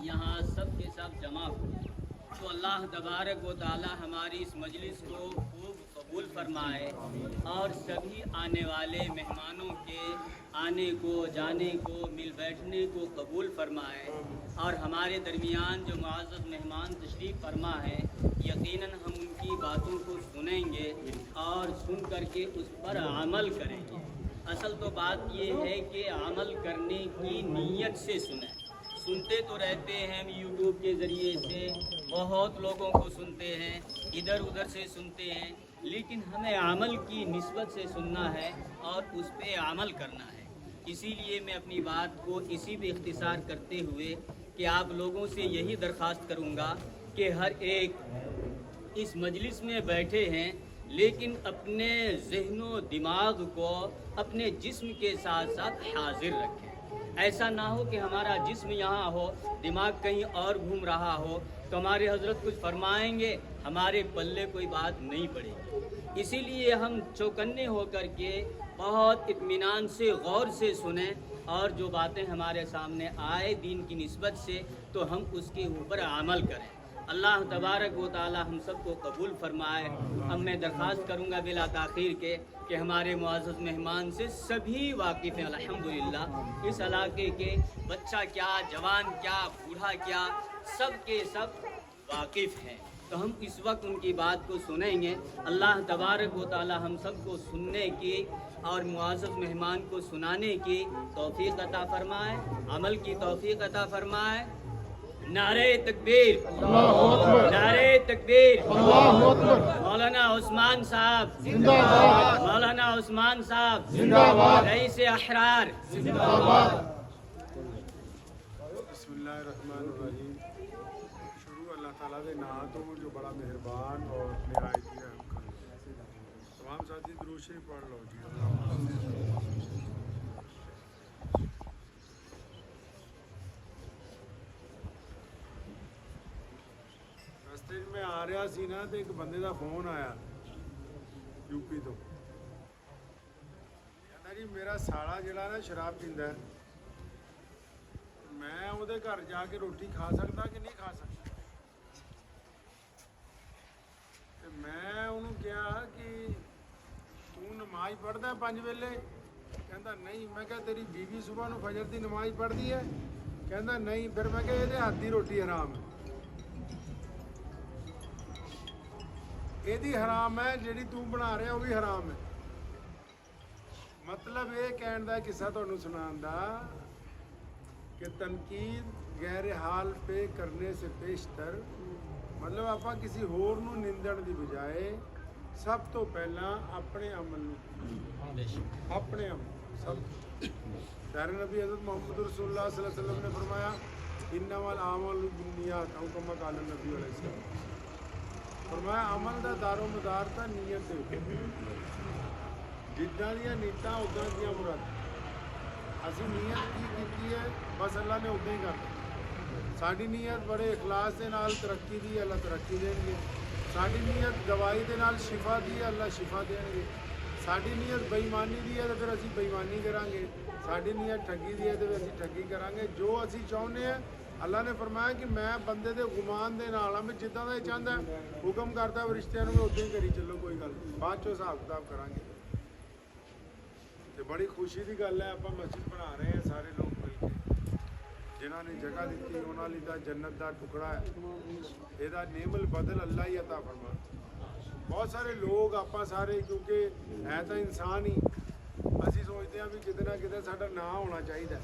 यहाँ सब के सब जमा हो, तो अल्लाह तबारक व तआला हमारी इस मजलिस को खूब कबूल फरमाए और सभी आने वाले मेहमानों के आने को, जाने को, मिल बैठने को कबूल फरमाए और हमारे दरमियान जो मुअज़्ज़ज़ मेहमान तशरीफ़ फरमा है, यकीनन हम उनकी बातों को सुनेंगे और सुन करके उस पर अमल करेंगे। असल तो बात ये है कि अमल करने की नीयत से सुने। सुनते तो रहते हैं हम यूट्यूब के ज़रिए से, बहुत लोगों को सुनते हैं, इधर उधर से सुनते हैं, लेकिन हमें अमल की निस्बत से सुनना है और उस पर अमल करना है। इसीलिए मैं अपनी बात को इसी पे इख्तिसार करते हुए कि आप लोगों से यही दरख्वास्त करूँगा कि हर एक इस मजलिस में बैठे हैं, लेकिन अपने ज़हनो दिमाग को अपने जिस्म के साथ साथ हाजिर रखें। ऐसा ना हो कि हमारा जिस्म यहाँ हो, दिमाग कहीं और घूम रहा हो, तो हमारे हजरत कुछ फरमाएंगे, हमारे पल्ले कोई बात नहीं पड़ेगी। इसीलिए हम चौकन्ने होकर के बहुत इत्मीनान से, गौर से सुने और जो बातें हमारे सामने आए दीन की निस्बत से, तो हम उसके ऊपर अमल करें। अल्लाह तबारक व तआला हम सबको कबूल फरमाए। अब मैं दरख्वास्त करूँगा बिला ताख़ीर के कि हमारे मुअज़्ज़ज़ मेहमान से सभी वाकिफ़ हैं अल्हम्दुलिल्लाह। इस इलाके के बच्चा क्या, जवान क्या, बूढ़ा क्या, सब के सब वाकिफ़ हैं। तो हम इस वक्त उनकी बात को सुनेंगे। अल्लाह तबारक व तआला हम सबको सुनने की और मुअज़्ज़ज़ मेहमान को सुनाने की तौफ़ीक़ अता फ़रमाए, अमल की तौफ़ीक़ अता फ़रमाए। नारे तकबीर, नारे तकबीर, मौलाना उस्मान साहब जिंदाबाद, मौलाना उस्मान साहब जिंदाबाद, रईस अहरार जिंदाबाद। बिस्मिल्लाहिर्रहमानिर्रहीम। शुरू अल्लाह ताला दे नाम तो जो बड़ा मेहरबान और निहायत ही रहम करे। तमाम साथी दुरूद शरीफ पढ़ लो जी। ਰਸਤੇ 'ਚ ਮੈਂ ਆ ਰਿਹਾ ਸੀ ਨਾ ਤੇ ਇੱਕ ਬੰਦੇ ਦਾ ਫੋਨ ਆਇਆ ਯੂਪੀ ਤੋਂ। ਕਹਿੰਦਾ ਜੀ ਮੇਰਾ ਸਾਲਾ ਜਿਹੜਾ ਨਾ ਸ਼ਰਾਬ ਪੀਂਦਾ, ਮੈਂ ਉਹਦੇ ਘਰ ਜਾ ਕੇ ਰੋਟੀ ਖਾ ਸਕਦਾ ਕਿ ਨਹੀਂ ਖਾ ਸਕਦਾ। ਤੇ ਮੈਂ ਉਹਨੂੰ ਕਿਹਾ ਕਿ ਤੂੰ ਨਮਾਜ਼ ਪੜ੍ਹਦਾ 5 ਵੇਲੇ? ਕਹਿੰਦਾ ਨਹੀਂ। ਮੈਂ ਕਿਹਾ ਤੇਰੀ ਬੀਵੀ ਸੁਬਾਹ ਨੂੰ ਫਜਰ ਦੀ ਨਮਾਜ਼ ਪੜ੍ਹਦੀ ਹੈ? ਕਹਿੰਦਾ ਨਹੀਂ। ਫਿਰ ਮੈਂ ਕਿਹਾ ਇਹਦੇ ਹੱਥ ਦੀ ਰੋਟੀ ਹਰਾਮ ਹੈ। ਇਹਦੀ ਹਰਾਮ ਹੈ, ਜਿਹੜੀ ਤੂੰ ਬਣਾ ਰਿਹਾ ਉਹ ਵੀ ਹਰਾਮ ਹੈ। ਮਤਲਬ ਇਹ ਕਹਿਣ ਦਾ ਕਿੱਸਾ ਤੁਹਾਨੂੰ ਸੁਣਾਉਣ ਦਾ ਕਿ ਤਨਕੀਦ ਗੈਰ ਹਾਲ ਪੇ ਕਰਨੇ ਸੇ ਪੇਸ਼ਤਰ, ਮਤਲਬ ਆਪਾਂ ਕਿਸੇ ਹੋਰ ਨੂੰ ਨਿੰਦਣ ਦੀ ਬਜਾਏ ਸਭ ਤੋਂ ਪਹਿਲਾਂ ਆਪਣੇ ਅਮਲ ਨੂੰ, ਆਪਣੇ ਅਮਲ ਸਭ। प्यारे नबी हज़रत मोहम्मद रसूलुल्लाह सल्लल्लाहु अलैहि वसल्लम ने फरमाया इन्नमल आमलु बिन्नियात औ कमा क़ाल नबी अलैहि सल्लम। फरमाया अमल दा दारो मदार तां नीयत दे उत्ते, जिद्दां दियां नीयतां उदां दियां मुरादां। असीं नीयत की कीती है, बस अल्लाह ने उदां ही करना। साडी नीयत बड़े इखलास दे नाल तरक्की दी, अल्लाह तरक्की देणगे। साडी नीयत दवाई दे नाल शिफा दी, अल्लाह शिफा देणगे। साडी नीयत बेईमानी दी है तो फिर असीं बेईमानी करांगे। साडी नीयत ठगी दी है तो फिर असीं ठगी करांगे। जो असीं चाहुंदे हैं, अल्लाह ने फरमाया कि मैं बंदे दे गुमान दे नाल मैं जिद्दां दा चाहंदा हुक्म करदा रिश्तियां नूं उदां ही करी चलो, कोई गल नहीं, बाद चों हिसाब किताब करांगे। ते बड़ी खुशी दी गल है आपां मस्जिद बना रहे हैं सारे लोग मिल के। जिन्हां ने जगह दित्ती उन्हां लई तां जन्नत दा टुकड़ा है, इहदा नेमल बदल अल्लाह ही अता फरमा। बहुत सारे लोग आप सारे क्योंकि है तो इंसान ही, असी सोचते हैं भी किते ना किते साडा नाम होना चाहिए,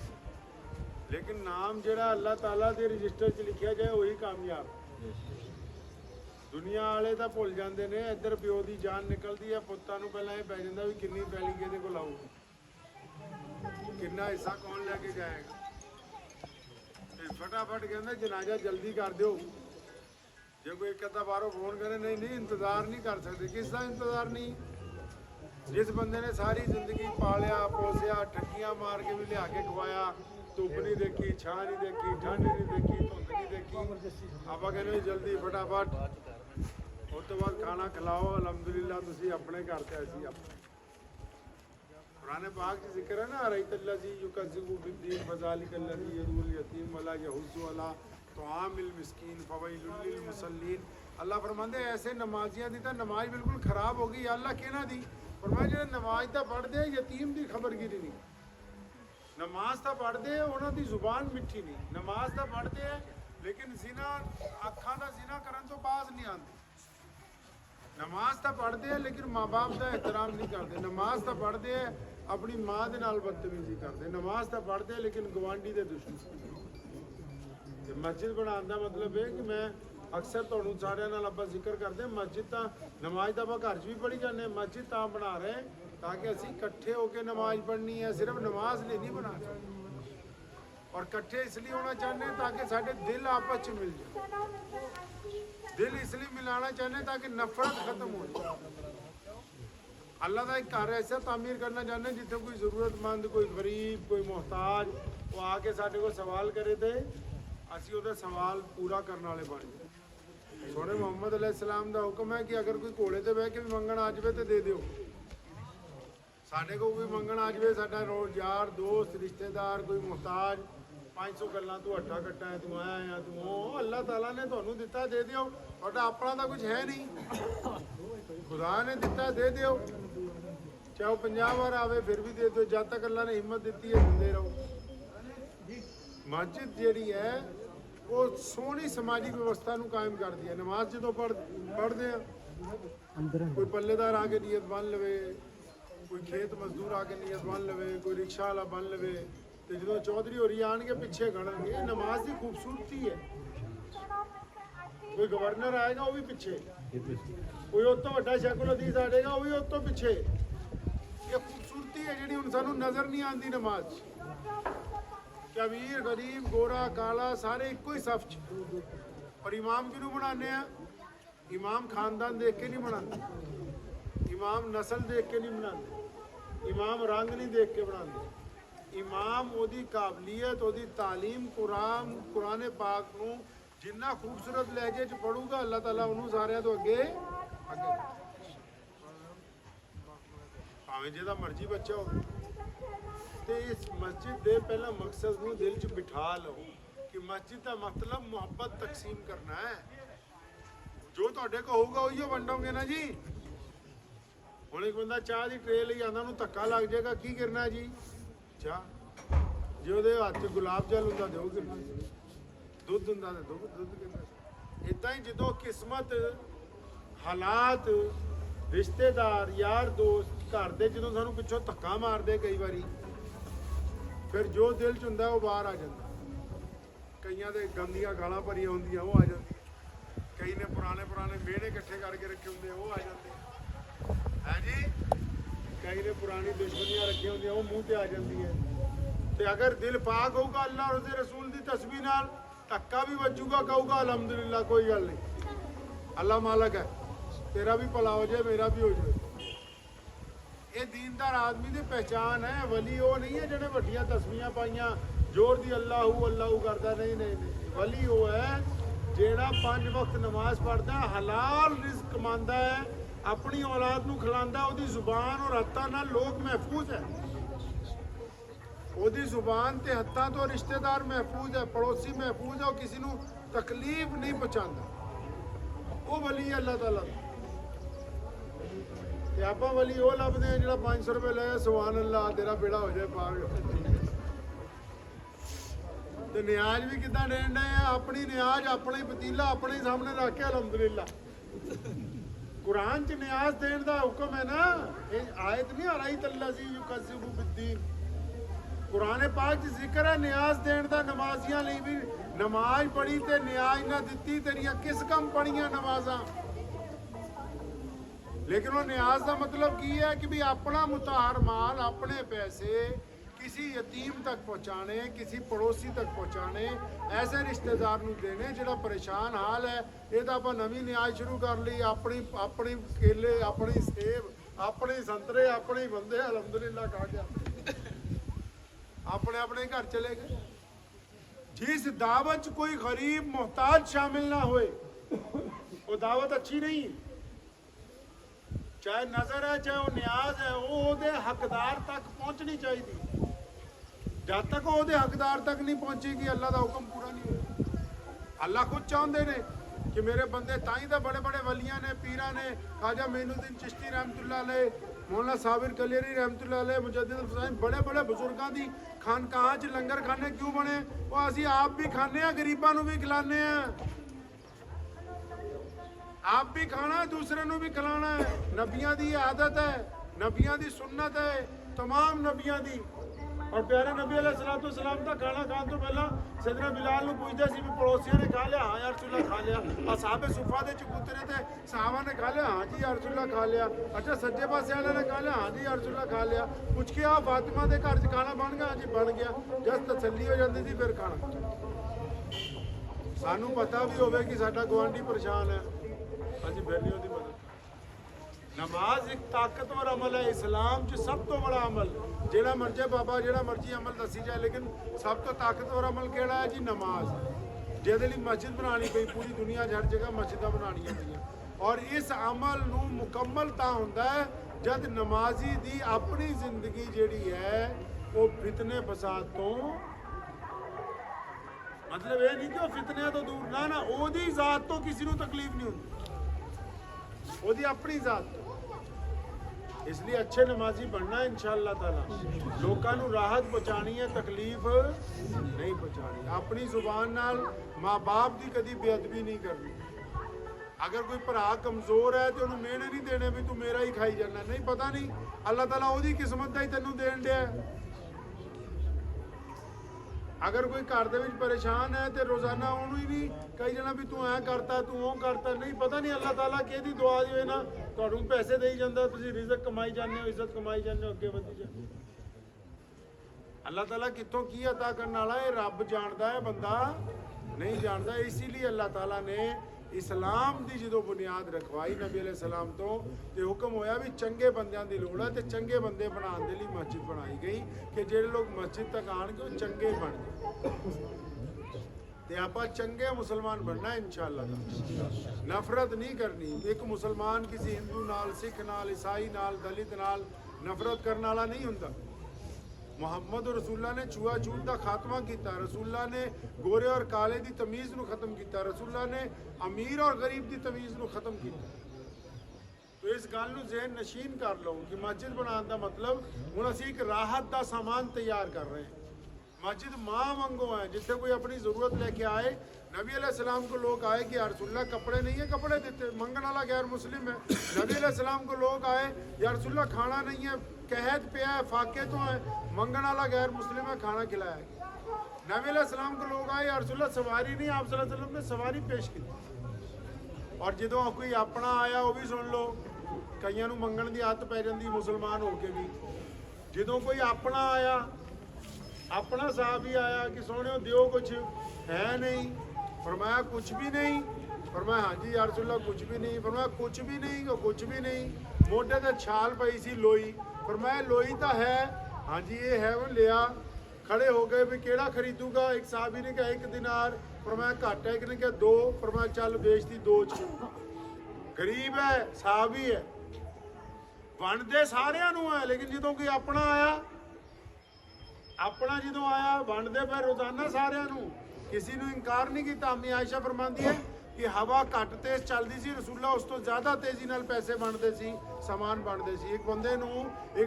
लेकिन नाम जिहड़ा अल्लाह ताला के रजिस्टर च लिखा जाए वही कामयाब। दुनिया वाले तो भुल जाते हैं, इधर प्यो की जान निकलती है, पुत्तां नूं पहलां ये पै जांदा भी किन्नी पैली किहदे कोल आऊगी, किन्ना हिस्सा कौन लैके जाएगा। ते फटाफट कहंदा जनाजा जल्दी कर दो। जो कोई एक अद्धा बाहरों फोन करे नहीं नहीं इंतजार नहीं कर सकते, किसका इंतजार नहीं। जिस बंदे ने सारी जिंदगी पालिया पोसिया, ठगियां मार के भी लिया के खवाया, धुप नहीं देखी, छां नहीं देखी, ठंड नहीं देखी, धुंध नहीं देखी, आप कहने जल्दी फटाफट उस तो बाद खाना खिलाओ। अलहमदुलिल्लाह तुसीं अपने घर ते असीं अपने। कुरान पाक च जिक्र है ना, रईतल्लज़ी युकज़्ज़िबु बिद्दीन फ़ज़ालिकल्लज़ी यदुल यतीम वला यहुज़्ज़ु अला तुआमिल मिस्कीन फवैलुल लिल मुसल्लीन। अल्लाह फरमांदे ऐसे नमाजियां दी तां नमाज बिल्कुल खराब हो गई। अल्लाह किहनां दी फरमाया जिहड़े नमाज तां पढ़दे यतीम दी खबरगिरी नहीं, नमाज तां पढ़दे उन्हां दी जुबान मिठी नहीं, नमाज तां पढ़दे लेकिन जिना अखां दा जिना करन तो बाज नहीं आंदी। नमाज तां पढ़दे लेकिन माँ बाप का एहतराम नहीं करते, नमाज तां पढ़दे अपनी माँ दे नाल बदतमीजी करते, नमाज तां पढ़दे लेकिन गवांढी दे दुश्मन। ते मस्जिद बनाने का मतलब है कि मैं अक्सर तुहानूं सारिਆਂ ਨਾਲ ਆਪਾਂ ਜ਼ਿਕਰ ਕਰਦੇ मस्जिद ਤਾਂ नमाज ਤਾਂ ਆਪਾਂ ਘਰ 'ਚ ਵੀ ਪੜ੍ਹੀ ਜਾਂਦੇ, मस्जिद ਤਾਂ ਬਣਾ ਰਹੇ ਤਾਂ ਕਿ ਅਸੀਂ ਇਕੱਠੇ ਹੋ ਕੇ नमाज पढ़नी है, सिर्फ नमाज लिए नहीं बना सकते। और इकट्ठे इसलिए होना चाहते हैं ताकि साढ़े दिल आपस में मिल जाए, दिल इसलिए मिलाना चाहते हैं ताकि नफरत खत्म हो जाए। अल्लाह का एक घर ऐसा तामीर करना चाहते हैं जिथे कोई ज़रूरतमंद, कोई गरीब, कोई मोहताज वो आके साढ़े को सवाल करे थे, असी ਉਹਦਾ सवाल पूरा करने वाले बन जाए। सोने मुहम्मद अलैहिस्सलाम का हुक्म है कि अगर कोई घोड़े ते बह के भी मंगण आ जाए तो दे दिओ। साढ़े को कोई मंगण आ जाए, साडा रोज यार दोस्त रिश्तेदार कोई मुहताज 500 गल्लां तू हट्टा कट्टा है, तू आया या तू ਉਹ अल्लाह ताला ने ਤੁਹਾਨੂੰ ਦਿੱਤਾ ਦੇ ਦਿਓ। ਤੁਹਾਡਾ ਆਪਣਾ ਤਾਂ ਕੁਝ ਹੈ नहीं, खुदा ने ਦਿੱਤਾ ਦੇ ਦਿਓ। चाहे वो 50 बार आवे फिर भी दे दो, जब तक अल्लाह ने हिम्मत दी है दिंदे रहो। मस्जिद जिहड़ी है वो सोहनी समाजिक व्यवस्था ਨੂੰ कायम करती है। नमाज जो पढ़ते हैं कोई पल्लेदार आके नीयत बन लवे, कोई खेत मजदूर आके नीयत बन लवे, कोई रिक्शा वाला बन लवे, तो जो चौधरी होरी आन के पिछे गणनगे। ये नमाज की खूबसूरती है। कोई गवर्नर आएगा वो भी पिछे, कोई उस तो वड्डा शैकुल हदीस आएगा वो भी उस तो पिछे। ये खूबसूरती है जी हुण सानू नज़र नहीं आती नमाज। क्या अमीर गरीब गोरा काला सारे एको ही सफ च। और इमाम किनू बनाने हैं? इमाम खानदान देख के नहीं बनाते, इमाम नस्ल देख के नहीं बनाते, इमाम रंग नहीं देख के बनाते। इमाम ओदी काबलियत ओदी तालीम कुरान पाक नू जिन्ना खूबसूरत लहजे च पढ़ूगा अल्लाह ताला उन्होंने सारिਆਂ ਤੋਂ ਅੱਗੇ भावें जिहदा मर्जी बच्चा हो। तो इस मस्जिद के पहला मकसद को दिल च बिठा लो कि मस्जिद का मतलब मुहब्बत तकसीम करना है। जो तुहाडे को होगा उही वंडोगे ना जी। हुण एक बंदा चाह की ट्रे लई आंदा उहनूं धक्का लग जाएगा, की करना जी? चाह जे उहदे हत्थ च गुलाब जल हुंदा ते ओह गिरना, दुध हुंदा ते दुध गिरना। इदां ही जदों किस्मत हालात रिश्तेदार यार दोस्त घर दे जदों सानूं पिछों धक्का मारदे कई बारी, फिर जो दिल च हुंदा वो बाहर आ जाता। कईयां दे गंदियां गालां भरियां हुंदियां वो आ जाती, कई ने पुराने मेहने इकट्ठे करके रखे हुंदे वो आ जाते है जी, कई ने पुरानी दुश्मनियां रखी हुंदियां वो मुंह ते आ जाती है। तो अगर दिल पाक होगा अल्लाह और उसके रसूल की तस्बीह नाल धक्का भी वजूगा, कहूगा अलहमदुलिल्लाह कोई गल नहीं, अल्लाह मालक है, तेरा भी भला हो जाए मेरा भी हो जाए। ये दीनदार आदमी की पहचान है। वली वो नहीं है जिन्हें वड्डियां तस्बीहां पाइयां जोर दी अल्लाहू करता, नहीं। वली वो है जेड़ा 5 वक्त नमाज पढ़ता है, हलाल रिज़्क कमांदा है, अपनी औलाद नूं खिलांदा, ओदी जुबान और हत्थां नाल लोग महफूज है, ओदी जुबान ते हत्थां तो रिश्तेदार महफूज है, पड़ोसी महफूज है, और किसी नूं तकलीफ नहीं पहुंचाता। वो वली है अल्लाह ताला। ते आपां वली वो लभदे हैं जिहड़ा 500 रुपये ले सुभान अल्लाह तेरा बेड़ा हो जाए पार। तो न्याज भी कितना देन डे हैं? अपनी न्याज अपना ही पतीला अपने ही सामने रख के अलहमदुलिल्लाह। कुरान च न्याज देने का हुक्म है ना, ये आयत नहीं आ रही तल्लज़ी युकज़्ज़िबु बिद्दीन। कुरान पाक च जिक्र है न्याज देने का। नमाजियां लिए भी नमाज पढ़ी ते न्याज ना दिती, तेरियां किस कम पढ़ियां नमाजा। लेकिन वो न्याज का मतलब की है कि भी अपना मुताहर माल अपने पैसे किसी यतीम तक पहुँचाने, किसी पड़ोसी तक पहुँचाने, ऐसे रिश्तेदार नूं देने जिहड़ा परेशान हाल है। ये तो आप नवीं न्याज शुरू कर ली, अपनी केले अपनी सेब अपने संतरे अपने बंदे अलहमदुलिल्लाह खा गया, अपने अपने घर चले गए। जिस दावत च कोई गरीब मोहताज शामिल ना होए वो दावत अच्छी नहीं। चाहे नज़र है चाहे वो न्याज है, वो हकदार तक पहुँचनी चाहिए। जब तक वो हकदार तक नहीं पहुँचेगी अल्लाह का हुक्म पूरा नहीं होगा। ਅੱਲਾ ਖੁਦ ਚਾਹੁੰਦੇ ਨੇ ਕਿ ਮੇਰੇ ਬੰਦੇ ਤਾਂ ਹੀ ਤਾਂ ਬੜੇ ਬੜੇ ਵਲੀਆਂ ਨੇ, ਪੀਰਾਂ ਨੇ, ਖਾਜਾ ਮਈਨੁद्दीन चिश्ती रहमतुल्लाह अलैह, मौलाना साबिर कलेरी रहमतुल्लाह अलैह, मुजद्दिद हुसैन, बड़े बड़े ਬਜ਼ੁਰਗਾਂ ਦੀ ਖਾਨਕਾਹਾਂ 'ਚ ਲੰਗਰ ਖਾਨੇ ਕਿਉਂ ਬਣੇ? ਉਹ ਅਸੀਂ ਆਪ ਵੀ ਖਾਂਦੇ ਆ, ਗਰੀਬਾਂ ਨੂੰ ਵੀ ਖਿਲਾਉਂਦੇ ਆ। ਆਪ ਵੀ ਖਾਣਾ, ਦੂਸਰੇ ਨੂੰ ਵੀ ਖਿਲਾਣਾ ਹੈ। ਨਬੀਆਂ ਦੀ ਆਦਤ ਹੈ, ਨਬੀਆਂ ਦੀ ਸੁन्नत ਹੈ, तमाम ਨਬੀਆਂ ਦੀ। ਔਰ ਪਿਆਰੇ ਨਬੀ अलैहिस्सलाम ਦਾ ਖਾਣਾ ਖਾਣ ਤੋਂ ਪਹਿਲਾਂ ਸੈਯਦਨਾ ਬਿਲਾਲ ਨੂੰ ਪੁੱਛਦੇ ਸੀ ਵੀ ਪੜੋਸੀਆਂ ਨੇ ਖਾ ਲਿਆ? ਹਾਂ ਯਾ ਰਸੂਲullah ਖਾ ਲਿਆ। ਅਸਾਬੇ ਸੁਫਾ ਦੇ ਚਬੂਤਰੇ ਤੇ ਸਾਹਬਾ ਨੇ ਖਾ ਲਿਆ? ਹਾਂ ਜੀ ਯਾ ਰਸੂਲullah ਖਾ ਲਿਆ। ਅੱਛਾ ਸੱਜੇ ਪਾਸੇ ਵਾਲਿਆਂ ਨੇ ਖਾ ਲਿਆ? ਹਾਂ ਜੀ ਯਾ ਰਸੂਲullah ਖਾ ਲਿਆ। ਪੁੱਛ ਕੇ ਆ ਫਾਤਿਮਾ ਦੇ ਘਰ 'ਚ ਖਾਣਾ ਬਣ ਗਿਆ? ਹਾਂ ਜੀ ਬਣ ਗਿਆ। ਜਦ ਤਸੱਲੀ ਹੋ ਜਾਂਦੀ ਸੀ ਫਿਰ ਖਾਣਾ। ਸਾਨੂੰ ਪਤਾ ਵੀ ਹੋਵੇ ਕਿ ਸਾਡਾ ਗੁਆਂਢੀ ਪਰੇਸ਼ਾਨ ਹੈ, ਅਸੀਂ ਫਿਰ ਨਹੀਂ ਉਹਦੀ ਮਦਦ। ਨਮਾਜ਼ ਇੱਕ ਤਾਕਤਵਰ ਅਮਲ ਹੈ ਇਸਲਾਮ 'ਚ, ਸਭ ਤੋਂ ਬੜਾ ਅਮਲ। ਜਿਹੜਾ ਮਰਜ਼ੀ ਬਾਬਾ ਜਿਹੜਾ ਮਰਜ਼ੀ ਅਮਲ ਦੱਸੀ ਜਾਏ, ਲੇਕਿਨ ਸਭ ਤੋਂ ਤਾਕਤਵਰ ਅਮਲ ਕਿਹੜਾ ਹੈ ਜੀ? ਨਮਾਜ਼। ਜਿਹਦੇ ਲਈ ਮਸਜਿਦ ਬਣਾਉਣੀ ਪਈ, ਪੂਰੀ ਦੁਨੀਆ 'ਚ ਹਰ ਜਗ੍ਹਾ ਮਸਜਿਦਾਂ ਬਣਾਉਣੀਆਂ ਪਈਆਂ। ਔਰ ਇਸ ਅਮਲ ਨੂੰ ਮੁਕੰਮਲ ਤਾਂ ਹੁੰਦਾ ਹੈ ਜਦ ਨਮਾਜ਼ੀ ਦੀ ਆਪਣੀ ਜ਼ਿੰਦਗੀ ਜਿਹੜੀ ਹੈ ਉਹ ਫਿਤਨੇ ਫਸਾਦ ਤੋਂ, ਮਤਲਬ ਇਹ ਨਹੀਂ ਕਿ ਉਹ ਫਿਤਨਿਆਂ ਤੋਂ ਦੂਰ, ਨਾ ਉਹਦੀ ਜ਼ਾਤ ਤੋਂ ਕਿਸੇ ਨੂੰ ਤਕਲੀਫ ਨਹੀਂ ਹੁੰਦੀ, ਉਹਦੀ ਆਪਣੀ ਜ਼ਾਤ ਤੋਂ। ਇਸ ਲਈ ਅੱਛੇ ਨਮਾਜ਼ੀ ਬਣਨਾ ਇਨਸ਼ਾਅੱਲਾ ਤਾਲਾ। ਲੋਕਾਂ ਨੂੰ ਰਾਹਤ ਪਹੁੰਚਾਣੀ ਹੈ, ਤਕਲੀਫ ਨਹੀਂ ਪਹੁੰਚਾਣੀ। ਆਪਣੀ ਜ਼ੁਬਾਨ ਨਾਲ ਮਾਂ ਬਾਪ ਦੀ ਕਦੀ ਬੇਅਦਬੀ ਨਹੀਂ ਕਰਨੀ। ਅਗਰ ਕੋਈ ਭਰਾ ਕਮਜ਼ੋਰ ਹੈ ਤੇ ਉਹਨੂੰ ਮਿਹਣੇ ਨਹੀਂ ਦੇਣੇ ਵੀ ਤੂੰ ਮੇਰਾ ਹੀ ਖਾਈ ਜਾਣਾ। ਨਹੀਂ, ਪਤਾ ਨਹੀਂ ਅੱਲਾਹ ਤਾਲਾ ਉਹਦੀ ਕਿਸਮਤ ਦਾ ਹੀ ਤੈਨੂੰ ਦੇਣ ਡਿਆ। ਅਗਰ ਕੋਈ ਘਰ ਦੇ ਵਿੱਚ ਪਰੇਸ਼ਾਨ ਹੈ ਤੇ ਰੋਜ਼ਾਨਾ ਉਹਨੂੰ ਹੀ ਨਹੀਂ ਕਹੀ ਜਾਣਾ ਵੀ ਤੂੰ ਐ ਕਰਤਾ, ਤੂੰ ਉਹ ਕਰਤਾ। ਨਹੀਂ, ਪਤਾ ਨਹੀਂ ਅੱਲਾਹ ਤਾਲਾ ਕਿਹਦੀ ਦੁਆ ਦੀ ਹੋਏ ਨਾ ਤੁਹਾਨੂੰ ਪੈਸੇ ਦੇਈ ਜਾਂਦਾ, ਤੁਸੀਂ ਰਿਜ਼ਕ ਕਮਾਈ ਜਾਂਦੇ ਹੋ, ਇੱਜ਼ਤ ਕਮਾਈ ਜਾਂਦੇ ਹੋ, ਅੱਗੇ ਵਧੀ ਜਾਂਦੇ ਹੋ। ਅੱਲਾਹ ਤਾਲਾ ਕਿੱਥੋਂ ਕੀ ਅਤਾ ਕਰਨ ਵਾਲਾ ਇਹ ਰੱਬ ਜਾਣਦਾ ਹੈ, ਬੰਦਾ ਨਹੀਂ ਜਾਣਦਾ। ਇਸੇ ਲਈ ਅੱਲਾਹ ਤਾਲਾ ਨੇ ਇਸਲਾਮ ਦੀ ਜਦੋਂ ਬੁਨਿਆਦ ਰਖਵਾਈ ਨਬੀ ਅਲੈहि ਸਲਾਮ ਤੋਂ, ਤੇ ਹੁਕਮ ਹੋਇਆ ਵੀ ਚੰਗੇ ਬੰਦਿਆਂ ਦੀ ਲੋੜ ਹੈ ਤੇ ਚੰਗੇ ਬੰਦੇ ਬਣਾਉਣ ਦੇ ਲਈ ਮਸਜਿਦ ਬਣਾਈ ਗਈ ਕਿ ਜਿਹੜੇ ਲੋਕ ਮਸਜਿਦ ਤੱਕ ਆਣਗੇ ਉਹ ਚੰਗੇ ਬਣ ਜਾਣ। ਤੇ ਆਪਾਂ ਚੰਗੇ ਮੁਸਲਮਾਨ ਬਣਨਾ ਇਨਸ਼ਾਅੱਲਾ। ਨਫ਼ਰਤ ਨਹੀਂ ਕਰਨੀ। ਇੱਕ ਮੁਸਲਮਾਨ ਕਿਸੇ ਹਿੰਦੂ ਨਾਲ, ਸਿੱਖ ਨਾਲ, ਈਸਾਈ ਨਾਲ, ਦਲਿਤ ਨਾਲ ਨਫ਼ਰਤ ਕਰਨ ਵਾਲਾ ਨਹੀਂ ਹੁੰਦਾ। ਮੁਹੰਮਦ ਰਸੂਲullah ਨੇ ਛੂਆ-ਛੂਤ ਦਾ ਖਾਤਮਾ ਕੀਤਾ। ਰਸੂਲullah ਨੇ ਗੋਰੇ ਔਰ ਕਾਲੇ ਦੀ ਤਮੀਜ਼ ਨੂੰ ਖਤਮ ਕੀਤਾ। ਰਸੂਲullah ਨੇ ਅਮੀਰ ਔਰ ਗਰੀਬ ਦੀ ਤਮੀਜ਼ ਨੂੰ ਖਤਮ ਕੀਤਾ। ਤੋ ਇਸ ਗੱਲ ਨੂੰ ਜ਼ਿਹਨ ਨਸ਼ੀਨ ਕਰ ਲਓ ਕਿ ਮਸਜਿਦ ਬਣਾਉਣ ਦਾ ਮਤਲਬ ਹੁਣ ਅਸੀਂ ਇੱਕ ਰਾਹਤ ਦਾ ਸਾਮਾਨ ਤਿਆਰ ਕਰ ਰਹੇ ਹਾਂ। मस्जिद माँ वांगू है, जिससे कोई अपनी ज़रूरत लेके आए। नबी अलैहिस्सलाम को लोग आए कि या रसूलल्लाह कपड़े नहीं है, कपड़े देते। मंगन वाला गैर मुस्लिम है। नबी अलैहिस्सलाम को लोग आए या रसूलल्लाह खाना नहीं है, कहत पे है, फाके तो है, मंगन वाला गैर मुस्लिम है, खाना खिलाया। नबी अलैहिस्सलाम को लोग आए या रसूलल्लाह सवारी नहीं, आप सल्लल्लाहु अलैहि वसल्लम ने सवारी पेश की। और जो कोई अपना आया वो भी सुन लो, कईयां नूं मंगण दी आदत पै जांदी मुसलमान होके भी। जो कोई अपना आया, अपना साहबी आया कि सोने दियो कुछ है नहीं, फरमाया कुछ भी नहीं। फरमाया हाँ जी या रसूलल्लाह कुछ भी नहीं। फरमाया कुछ भी नहीं, वो कुछ भी नहीं। मोटे ते छाल पई सी लोई। फरमाया लोई तो है, हाँ जी ये है। वो लिया, खड़े हो गए भी केड़ा खरीदूगा। एक साहबी ने कहा 1 दिनार। फरमाया घट है। एक ने कहा 2। फरमाया चल बेचती 2 च। गरीब है, साहबी है, वंडदे सारियां नूं है, लेकिन जो कोई अपना आया, अपना जो आया वंडदे पे रोजाना सारियां नूं, किसी नूं इनकार नहीं किया। अम्मी आयशा फरमांदी है कि हवा घट तेज चलती सी, रसूलullah उस तो ज़्यादा तेजी नाल पैसे वंडदे सी, समान वंडदे सी। एक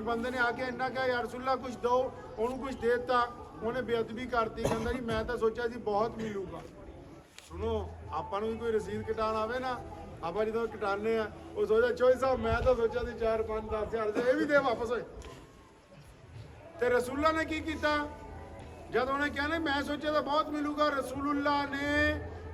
बंदे ने आके इन्ना कहा या रसूलullah कुछ दो, उन्होंने कुछ देता, उन्हें बेअदबी करती। कहता जी मैं तो सोचा जी बहुत मिलूगा। सुनो, आपां नूं भी कोई रसीद कटाण आवे ना, ਆਪਾਂ ਜਦੋਂ ਕਟਾਣੇ ਆ ਉਹ ਸੋਚਦਾ ਚੋਈ ਸਾਹਿਬ ਮੈਂ ਤਾਂ ਸੋਚਿਆ ਸੀ 4-5-10 ਹਜ਼ਾਰ ਇਹ ਵੀ ਦੇ ਵਾਪਸ ਹੋਏ। ਤੇ ਰਸੂਲullah ਨੇ ਕੀ ਕੀਤਾ? ਜਦ ਉਹਨੇ ਕਿਹਾ ਨਾ ਮੈਂ ਸੋਚਿਆ ਤਾਂ ਬਹੁਤ ਮਿਲੂਗਾ, ਰਸੂਲullah ਨੇ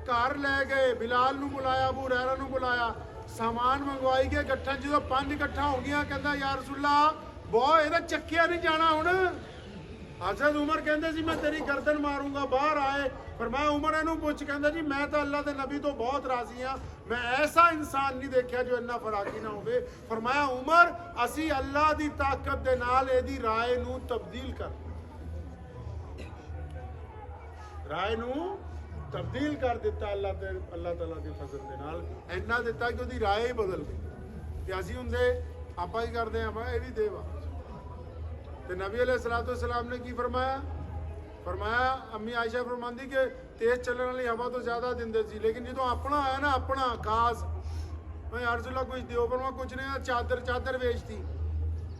ਘਰ ਲੈ ਗਏ, ਬਿਲਾਲ ਨੂੰ ਬੁਲਾਇਆ, ਅਬੂ ਹੁਰੈਰਾ ਨੂੰ ਬੁਲਾਇਆ, ਸਾਮਾਨ ਮੰਗਵਾਈ ਗਏ ਇਕੱਠਾ। ਜਦੋਂ 5 ਇਕੱਠਾ ਹੋ ਗਿਆ ਕਹਿੰਦਾ ਯਾ ਰਸੂਲullah ਬਹੁਤ ਇਹਦਾ ਚੱਕਿਆ ਨਹੀਂ ਜਾਣਾ ਹੁਣ। ਹਜ਼ਰਤ ਉਮਰ ਕਹਿੰਦੇ ਸੀ ਮੈਂ ਤੇਰੀ ਗਰਦਨ ਮਾਰੂੰਗਾ। ਬਾਹਰ ਆਏ, फरमाया उमर इनू पुछ कहता जी मैं तो अल्लाह के नबी तो बहुत राजी हाँ, मैं ऐसा इंसान नहीं देखा जो इन्ना फराकी ना हो। फरमाया उमर असी अल्लाह की ताकत दे नाल एदी राय नू तब्दील कर, राय नू तब्दील कर दिता। अल्लाह ताला के फजल दे नाल इन्ना दिता कि उसकी राय ही बदल गई। ते असी हुंदे आपां ही करदे आं ये भी देवा। ते नबी अलैहिस्सलातु वस्सलाम ने की फरमाया फरमाया अम्मी आयशा फरमांदी कि तेज चलने वाली हवा तो ज़्यादा दिंदे सी, लेकिन जो अपना आया ना अपना खास मैं अर्जुला कुछ दियो पर मैं कुछ नहीं, चादर बेचती।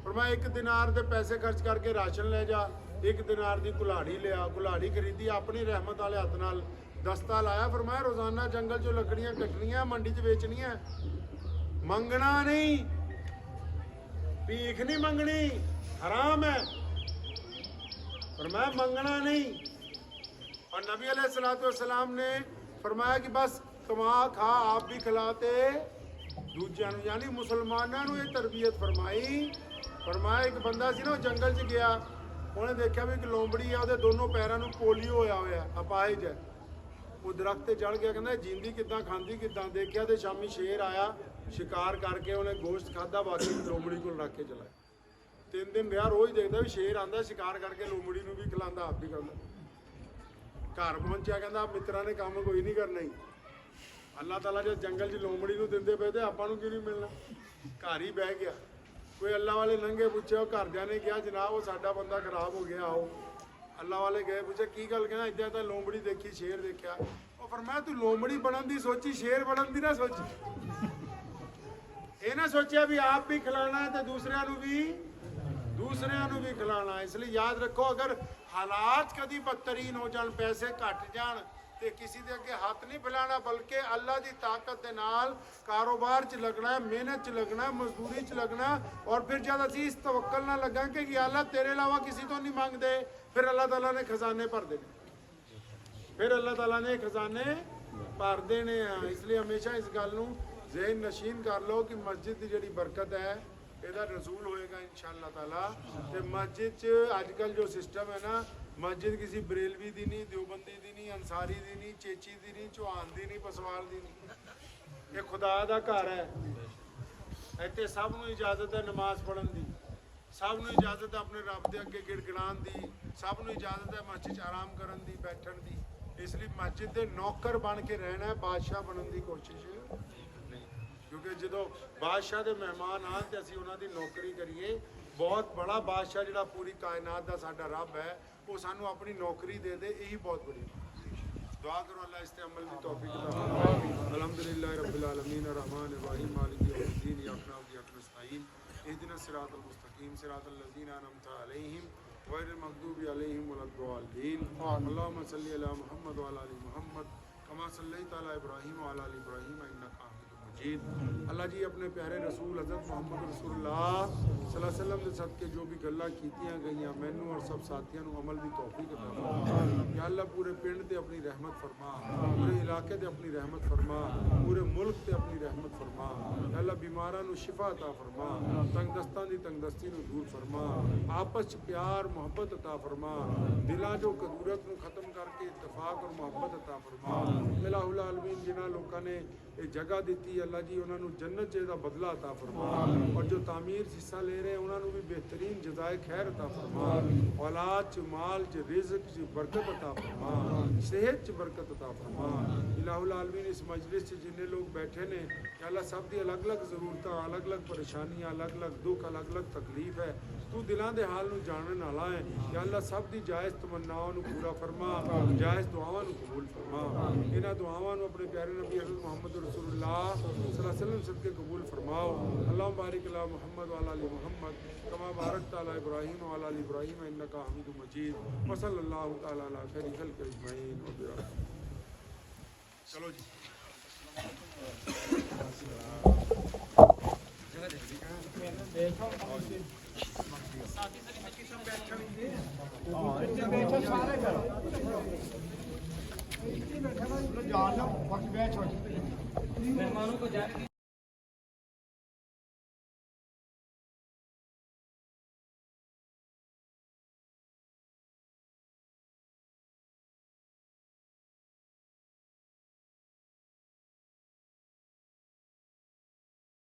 पर मैं 1 दिनार के पैसे खर्च करके राशन ले जा, 1 दिनार की कुल्हाड़ी लिया, कुल्हाड़ी खरीदी अपनी रहमत वाले हथ नाल, दस्ता लाया। फिर मैं रोजाना जंगल चो लकड़ियां कटनियां मंडी च बेचनियां, मंगना नहीं, भीख नहीं मंगनी, हराम है, पर मैं मंगना नहीं। और नबी अलैहिस्सलाम ने फरमाया कि बस कमा खा आप भी खिलाते दूजियां नूं, यानी मुसलमानां नूं ये तरबियत फरमाई। फरमाया एक बंदा सी ना जंगल च गया, उन्हें देखा भी एक लोंबड़ी है, ਉਹਦੇ ਦੋਨੋਂ ਪੈਰਾਂ ਨੂੰ ਪੋਲੀਓ ਹੋਇਆ ਅਪਾਹਿਜ ਹੈ। ਉਹ ਦਰਖਤ ਤੇ ਚੜ ਗਿਆ, ਕਹਿੰਦਾ ਜਿੰਦੀ ਕਿੱਦਾਂ ਖਾਂਦੀ ਕਿੱਦਾਂ। ਦੇਖਿਆ ਤੇ ਸ਼ਾਮੀ ਸ਼ੇਰ ਆਇਆ, ਸ਼ਿਕਾਰ ਕਰਕੇ ਉਹਨੇ ਗੋਸ਼ਤ ਖਾਦਾ, ਬਾਕੀ ਲੋਂਬੜੀ ਕੋਲ ਰੱਖ ਕੇ ਚਲਾ। 3 ਦਿਨ ਰਿਹਾ, ਰੋਜ਼ ਦੇਖਦਾ ਵੀ ਸ਼ੇਰ ਆਂਦਾ ਸ਼ਿਕਾਰ ਕਰਕੇ ਲੋਂਬੜੀ ਨੂੰ ਵੀ ਖਿਲਾਉਂਦਾ, ਆਪ ਵੀ ਖਾਂਦਾ। ਘਰ ਪਹੁੰਚਿਆ, ਕਹਿੰਦਾ ਮਿੱਤਰਾਂ ਨੇ ਕੰਮ ਕੋਈ ਨਹੀਂ ਕਰਨਾ ਹੀ, ਅੱਲਾਹ ਤਾਲਾ ਜੇ ਜੰਗਲ 'ਚ ਲੋਂਬੜੀ ਨੂੰ ਦਿੰਦੇ ਪਏ ਤੇ ਆਪਾਂ ਨੂੰ ਕਿਉਂ ਨਹੀਂ ਮਿਲਣਾ। ਘਰ ਹੀ ਬਹਿ ਗਿਆ। ਕੋਈ ਅੱਲਾਹ ਵਾਲੇ ਲੰਘੇ, ਪੁੱਛਿਆ, ਉਹ ਘਰਦਿਆਂ ਨੇ ਕਿਹਾ ਜਨਾਬ ਉਹ ਸਾਡਾ ਬੰਦਾ ਖਰਾਬ ਹੋ ਗਿਆ, ਆਓ। ਅੱਲਾਹ ਵਾਲੇ ਗਏ, ਪੁੱਛਿਆ ਕੀ ਗੱਲ, ਕਹਿੰਦਾ ਇੱਦਾਂ ਤਾਂ ਲੋਂਬੜੀ ਦੇਖੀ, ਸ਼ੇਰ ਦੇਖਿਆ। ਉਹ ਫਰਮਾਇਆ ਤੂੰ ਲੋਂਬੜੀ ਬਣਨ ਦੀ ਸੋਚੀ, ਸ਼ੇਰ ਬਣਨ ਦੀ ਨਾ ਸੋਚੀ। ਇਹ ਨਾ ਸੋਚਿਆ ਵੀ ਆਪ ਵੀ ਖਿਲਾਣਾ ਹੈ ਤੇ ਦੂਸਰਿਆਂ ਨੂੰ ਵੀ ਖਿਲਾਣਾ। ਇਸ ਲਈ ਯਾਦ ਰੱਖੋ, ਅਗਰ ਹਾਲਾਤ ਕਦੀ ਬਦਤਰੀਨ ਹੋ ਜਾਣ, ਪੈਸੇ ਘਟ ਜਾਣ, ਤੇ ਕਿਸੇ ਦੇ ਅੱਗੇ ਹੱਥ ਨਹੀਂ ਫੈਲਾਣਾ, ਬਲਕਿ ਅੱਲਾ ਦੀ ਤਾਕਤ ਦੇ ਨਾਲ ਕਾਰੋਬਾਰ 'ਚ ਲੱਗਣਾ, ਮਿਹਨਤ 'ਚ ਲੱਗਣਾ, ਮਜ਼ਦੂਰੀ 'ਚ ਲੱਗਣਾ। ਔਰ ਫਿਰ ਜਦ ਅਸੀਂ ਇਸ ਤਵੱਕਲ ਨਾਲ ਲੱਗਾਂਗੇ ਕਿ ਅੱਲਾ ਤੇਰੇ ਇਲਾਵਾ ਕਿਸੇ ਤੋਂ ਨਹੀਂ ਮੰਗਦੇ, ਫਿਰ ਅੱਲਾਹ ਤਾਲਾ ਨੇ ਖਜ਼ਾਨੇ ਭਰ ਦੇਣੇ, ਫਿਰ ਅੱਲਾਹ ਤਾਲਾ ਨੇ ਖਜ਼ਾਨੇ ਭਰ ਦੇਣੇ ਆ। ਇਸ ਲਈ ਹਮੇਸ਼ਾ ਇਸ ਗੱਲ ਨੂੰ ਜ਼ਹਿਨ ਨਸ਼ੀਨ ਕਰ ਲਓ ਕਿ ਮਸਜਿਦ ਦੀ ਜਿਹੜੀ ਬਰਕਤ ਹੈ ਇਹਦਾ ਨਜ਼ੂਲ ਹੋਏਗਾ ਇਨਸ਼ਾਅੱਲਾ ਤਾਲਾ। ਤੇ ਮਸਜਿਦ 'ਚ ਅੱਜ ਕੱਲ੍ਹ ਜੋ ਸਿਸਟਮ ਹੈ ਨਾ, ਮਸਜਿਦ ਕਿਸੇ ਬਰੇਲਵੀ ਦੀ ਨਹੀਂ, ਦਿਓਬੰਦੀ ਦੀ ਨਹੀਂ, ਅੰਸਾਰੀ ਦੀ ਨਹੀਂ, ਚੇਚੀ ਦੀ ਨਹੀਂ, ਚੌਹਾਨ ਦੀ ਨਹੀਂ, ਪਸਵਾਲ ਦੀ ਨਹੀਂ। ਇਹ ਖੁਦਾ ਦਾ ਘਰ ਹੈ, ਇੱਥੇ ਸਭ ਨੂੰ ਇਜਾਜ਼ਤ ਹੈ ਨਮਾਜ਼ ਪੜ੍ਹਨ ਦੀ, ਸਭ ਨੂੰ ਇਜਾਜ਼ਤ ਹੈ ਆਪਣੇ ਰੱਬ ਦੇ ਅੱਗੇ ਗਿੜਗਿੜਾਉਣ ਦੀ, ਸਭ ਨੂੰ ਇਜਾਜ਼ਤ ਹੈ ਮਸਜਿਦ 'ਚ ਆਰਾਮ ਕਰਨ ਦੀ, ਬੈਠਣ ਦੀ। ਇਸ ਲਈ ਮਸਜਿਦ ਦੇ ਨੌਕਰ ਬਣ ਕੇ ਰਹਿਣਾ ਹੈ, ਬਾਦਸ਼ਾਹ ਬਣਨ ਦੀ ਕੋਸ਼ਿਸ਼ ਨਹੀਂ। ਕਿਉਂਕਿ ਜਦੋਂ ਬਾਦਸ਼ਾਹ ਦੇ ਮਹਿਮਾਨ ਆਉਣ ਤੇ ਅਸੀਂ ਉਹਨਾਂ ਦੀ ਨੌਕਰੀ ਕਰੀਏ, ਬਹੁਤ ਬੜਾ ਬਾਦਸ਼ਾਹ ਜਿਹੜਾ ਪੂਰੀ ਕਾਇਨਾਤ ਦਾ ਸਾਡਾ ਰੱਬ ਹੈ, ਉਹ ਸਾਨੂੰ ਆਪਣੀ ਨੌਕਰੀ ਦੇ ਦੇ, ਇਹੀ ਬਹੁਤ ਬੜੀ दुआ करो अल्लाह इस पे अमल की तौफीक अता फरमाए। अल्हम्दुलिल्लाह रब्बिल आलमीन अर्रहमान अर्रहीम मालिक यौमिद्दीन इय्याका नअबुदु व इय्याका नस्तईन इहदिनस सिरातल मुस्तकीम सिरातल लज़ीना अनअमता अलैहिम गैरिल मग़दूबि अलैहिम वलद्दाल्लीन। अल्लाहुम्मा सल्लि अला मुहम्मद व अला आलि मुहम्मद कमा सल्लैता अला इब्राहीम व अला आलि इब्राहीम इन्नका हमीदुम मजीद। अल्लाह जी अपने प्यारे रसूल हज़रत मोहम्मद रसूलुल्लाह सल्लल्लाहु अलैहि वसल्लम के सदके जो भी गल्लां कीतियां गईयां, मैनू और सब साथियों को अमल की तौफीक अता फरमा। या अल्लाह पूरे पिंड ते अपनी रहमत फरमा, पूरे इलाके ते अपनी रहमत फरमा, पूरे मुल्क ते अपनी रहमत फरमा। या अल्लाह बीमारां नू शिफा अता फरमा, तंगदस्तां दी तंगदस्ती नू दूर फरमा, आपस च प्यार मुहब्बत अता फरमा, दिलां जो कदूरत नू खत्म करके इत्तफाक और मुहब्बत अता फरमा। इलाहुल आलमीन जिन्हां लोकां ने ये जगह दी अल्लाह जी उन्होंने जन्नत का बदला अता फरमा, और जो तामीर हिस्सा ले रहे हैं उन्होंने भी बेहतरीन जजाए खैर अता फरमा। औलाद च माल च रिज़्क च बरकत अता फरमा, सेहत च बरकत अता फरमा। इलाहुल आलमीन इस मजलिस च जिन्ने लोग बैठे ने या अल्लाह सब दी अलग अलग ज़रूरत, अलग अलग परेशानियां, अलग अलग दुख, अलग अलग तकलीफ है, तू दिलों के हाल नूं जानने वाला है। या अल्लाह सब दी जायज़ तमन्नावां नूं पूरा फरमा, जायज़ दुआवां नूं कबूल फरमा। इन्हां दुआवां नूं अपने प्यारे नबी हज़रत मोहम्मद रसूलुल्लाह सल्लल्लाहु अलैहि वसल्लम सदके कबूल फरमाओ। अल्लाहुम्मा बारिक अला मुहम्मद व अला आलि मुहम्मद कमा बारकता अला इब्राहीम व अला आलि इब्राहीम इन्नका हमीदुम मजीद। व सल्लल्लाहु तआला अला खैरि खल्क़ि अजमईन। चलो जी मेहमानों को जाने